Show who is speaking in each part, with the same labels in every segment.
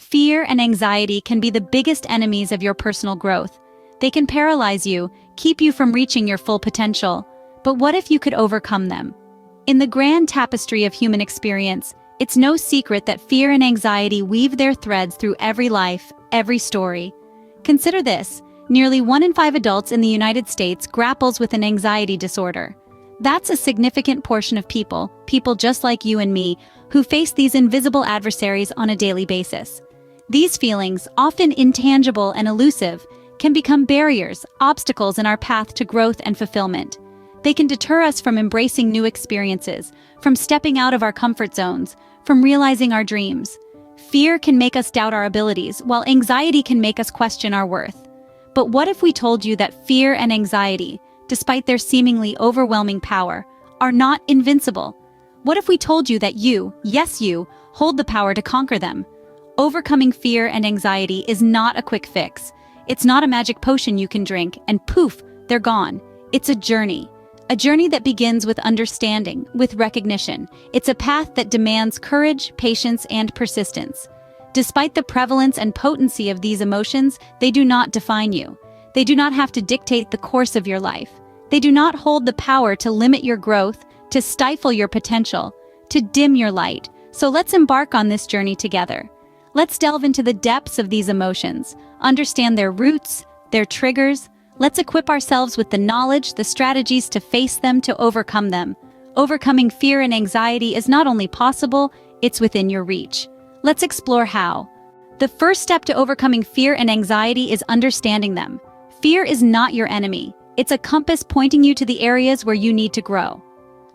Speaker 1: Fear and anxiety can be the biggest enemies of your personal growth. They can paralyze you, keep you from reaching your full potential. But what if you could overcome them? In the grand tapestry of human experience, it's no secret that fear and anxiety weave their threads through every life, every story. Consider this: nearly 1 in 5 adults in the United States grapples with an anxiety disorder. That's a significant portion of people just like you and me, who face these invisible adversaries on a daily basis. These feelings, often intangible and elusive, can become barriers, obstacles in our path to growth and fulfillment. They can deter us from embracing new experiences, from stepping out of our comfort zones, from realizing our dreams. Fear can make us doubt our abilities, while anxiety can make us question our worth. But what if we told you that fear and anxiety, despite their seemingly overwhelming power, are not invincible? What if we told you that you, yes you, hold the power to conquer them? Overcoming fear and anxiety is not a quick fix. It's not a magic potion you can drink and poof, they're gone. It's a journey. A journey that begins with understanding, with recognition. It's a path that demands courage, patience, and persistence. Despite the prevalence and potency of these emotions, they do not define you. They do not have to dictate the course of your life. They do not hold the power to limit your growth, to stifle your potential, to dim your light. So let's embark on this journey together. Let's delve into the depths of these emotions, understand their roots, their triggers. Let's equip ourselves with the knowledge, the strategies to face them, to overcome them. Overcoming fear and anxiety is not only possible, it's within your reach. Let's explore how. The first step to overcoming fear and anxiety is understanding them. Fear is not your enemy. It's a compass pointing you to the areas where you need to grow.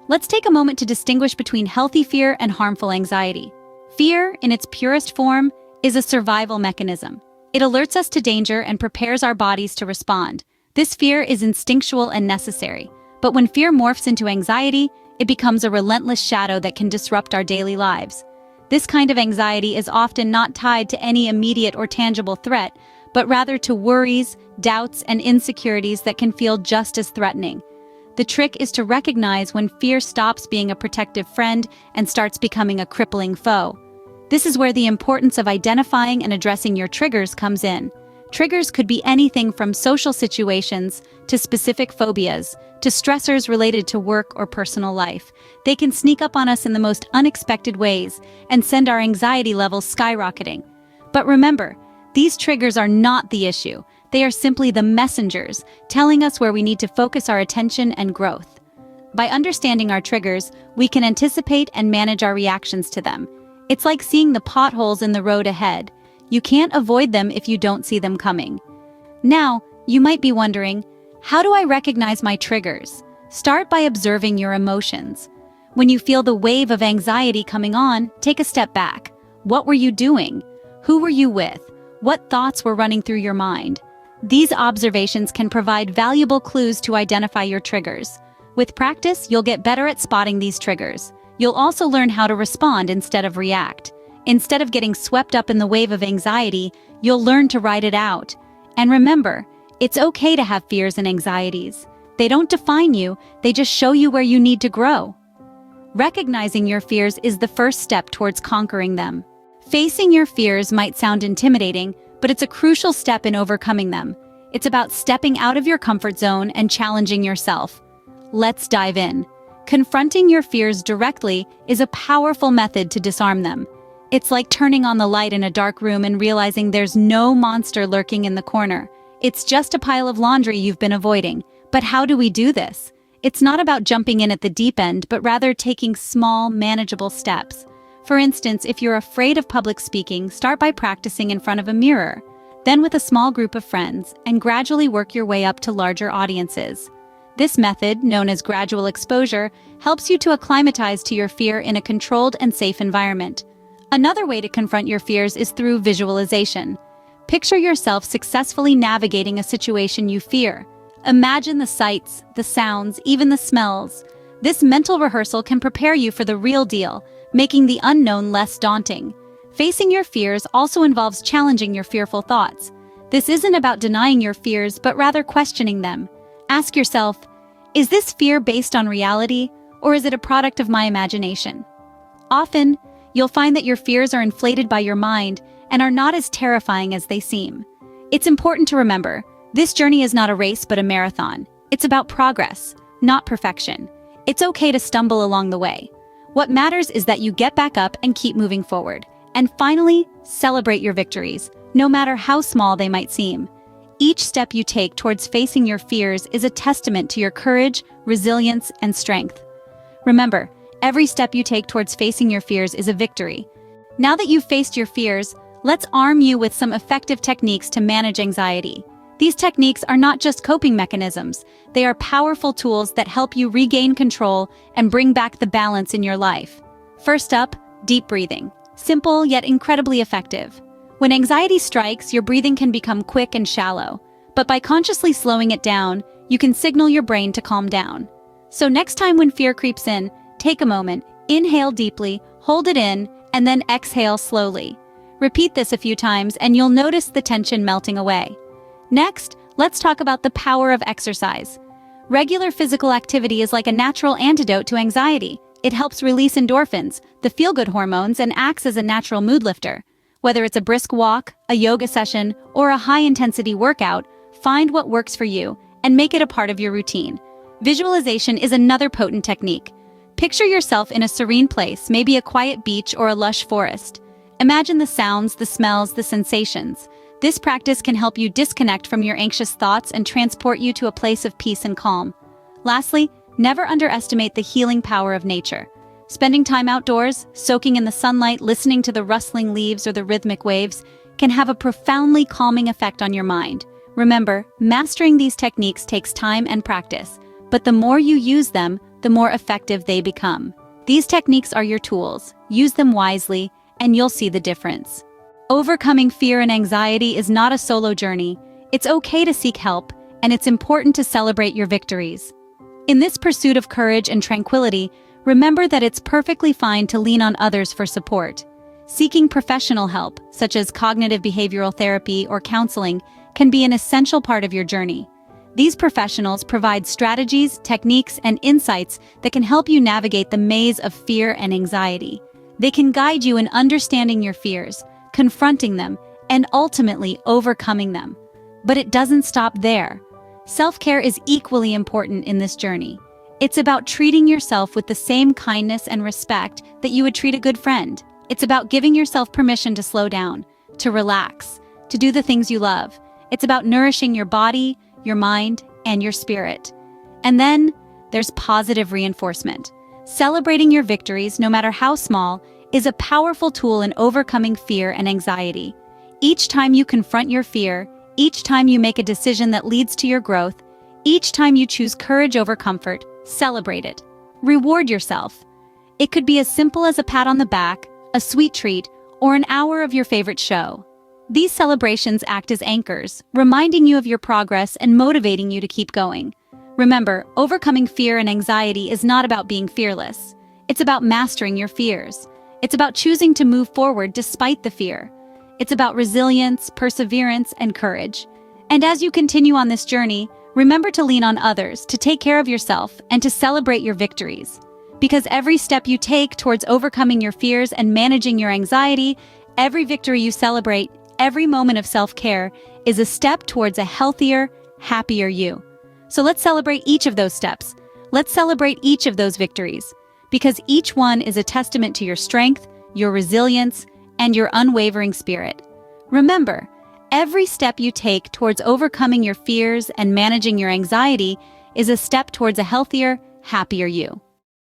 Speaker 1: Let's take a moment to distinguish between healthy fear and harmful anxiety. Fear, in its purest form, is a survival mechanism. It alerts us to danger and prepares our bodies to respond. This fear is instinctual and necessary. But when fear morphs into anxiety, it becomes a relentless shadow that can disrupt our daily lives. This kind of anxiety is often not tied to any immediate or tangible threat, but rather to worries, doubts, and insecurities that can feel just as threatening. The trick is to recognize when fear stops being a protective friend and starts becoming a crippling foe. This is where the importance of identifying and addressing your triggers comes in. Triggers could be anything from social situations to specific phobias, to stressors related to work or personal life. They can sneak up on us in the most unexpected ways and send our anxiety levels skyrocketing. But remember, these triggers are not the issue. They are simply the messengers, telling us where we need to focus our attention and growth. By understanding our triggers, we can anticipate and manage our reactions to them. It's like seeing the potholes in the road ahead. You can't avoid them if you don't see them coming. Now, you might be wondering, how do I recognize my triggers? Start by observing your emotions. When you feel the wave of anxiety coming on, take a step back. What were you doing? Who were you with? What thoughts were running through your mind? These observations can provide valuable clues to identify your triggers. With practice, you'll get better at spotting these triggers. You'll also learn how to respond instead of react. Instead of getting swept up in the wave of anxiety, you'll learn to ride it out. And remember, it's okay to have fears and anxieties. They don't define you, they just show you where you need to grow. Recognizing your fears is the first step towards conquering them. Facing your fears might sound intimidating, but it's a crucial step in overcoming them. It's about stepping out of your comfort zone and challenging yourself. Let's dive in. Confronting your fears directly is a powerful method to disarm them. It's like turning on the light in a dark room and realizing there's no monster lurking in the corner. It's just a pile of laundry you've been avoiding. But how do we do this? It's not about jumping in at the deep end, but rather taking small, manageable steps. For instance, if you're afraid of public speaking, start by practicing in front of a mirror, then with a small group of friends, and gradually work your way up to larger audiences. This method, known as gradual exposure, helps you to acclimatize to your fear in a controlled and safe environment. Another way to confront your fears is through visualization. Picture yourself successfully navigating a situation you fear. Imagine the sights, the sounds, even the smells. This mental rehearsal can prepare you for the real deal, making the unknown less daunting. Facing your fears also involves challenging your fearful thoughts. This isn't about denying your fears, but rather questioning them. Ask yourself, is this fear based on reality, or is it a product of my imagination? Often, you'll find that your fears are inflated by your mind, and are not as terrifying as they seem. It's important to remember, this journey is not a race but a marathon. It's about progress, not perfection. It's okay to stumble along the way. What matters is that you get back up and keep moving forward. And finally, celebrate your victories, no matter how small they might seem. Each step you take towards facing your fears is a testament to your courage, resilience, and strength. Remember, every step you take towards facing your fears is a victory. Now that you've faced your fears, let's arm you with some effective techniques to manage anxiety. These techniques are not just coping mechanisms, they are powerful tools that help you regain control and bring back the balance in your life. First up, deep breathing. Simple yet incredibly effective. When anxiety strikes, your breathing can become quick and shallow, but by consciously slowing it down, you can signal your brain to calm down. So next time when fear creeps in, take a moment, inhale deeply, hold it in, and then exhale slowly. Repeat this a few times and you'll notice the tension melting away. Next, let's talk about the power of exercise. Regular physical activity is like a natural antidote to anxiety. It helps release endorphins, the feel-good hormones, and acts as a natural mood lifter. Whether it's a brisk walk, a yoga session, or a high-intensity workout, find what works for you and make it a part of your routine. Visualization is another potent technique. Picture yourself in a serene place, maybe a quiet beach or a lush forest. Imagine the sounds, the smells, the sensations. This practice can help you disconnect from your anxious thoughts and transport you to a place of peace and calm. Lastly, never underestimate the healing power of nature. Spending time outdoors, soaking in the sunlight, listening to the rustling leaves or the rhythmic waves, can have a profoundly calming effect on your mind. Remember, mastering these techniques takes time and practice, but the more you use them, the more effective they become. These techniques are your tools. Use them wisely, and you'll see the difference. Overcoming fear and anxiety is not a solo journey. It's okay to seek help, and it's important to celebrate your victories. In this pursuit of courage and tranquility, remember that it's perfectly fine to lean on others for support. Seeking professional help, such as cognitive behavioral therapy or counseling, can be an essential part of your journey. These professionals provide strategies, techniques, and insights that can help you navigate the maze of fear and anxiety. They can guide you in understanding your fears, confronting them, and ultimately overcoming them. But it doesn't stop there. Self-care is equally important in this journey. It's about treating yourself with the same kindness and respect that you would treat a good friend. It's about giving yourself permission to slow down, to relax, to do the things you love. It's about nourishing your body, your mind, and your spirit. And then there's positive reinforcement. Celebrating your victories, no matter how small, is a powerful tool in overcoming fear and anxiety. Each time you confront your fear, each time you make a decision that leads to your growth, each time you choose courage over comfort, celebrate it. Reward yourself. It could be as simple as a pat on the back, a sweet treat, or an hour of your favorite show. These celebrations act as anchors, reminding you of your progress and motivating you to keep going. Remember, overcoming fear and anxiety is not about being fearless. It's about mastering your fears. It's about choosing to move forward despite the fear. It's about resilience, perseverance, and courage. And as you continue on this journey, remember to lean on others, to take care of yourself, and to celebrate your victories. Because every step you take towards overcoming your fears and managing your anxiety, every victory you celebrate, every moment of self-care, is a step towards a healthier, happier you. So let's celebrate each of those steps. Let's celebrate each of those victories. Because each one is a testament to your strength, your resilience, and your unwavering spirit. Remember, every step you take towards overcoming your fears and managing your anxiety is a step towards a healthier, happier you.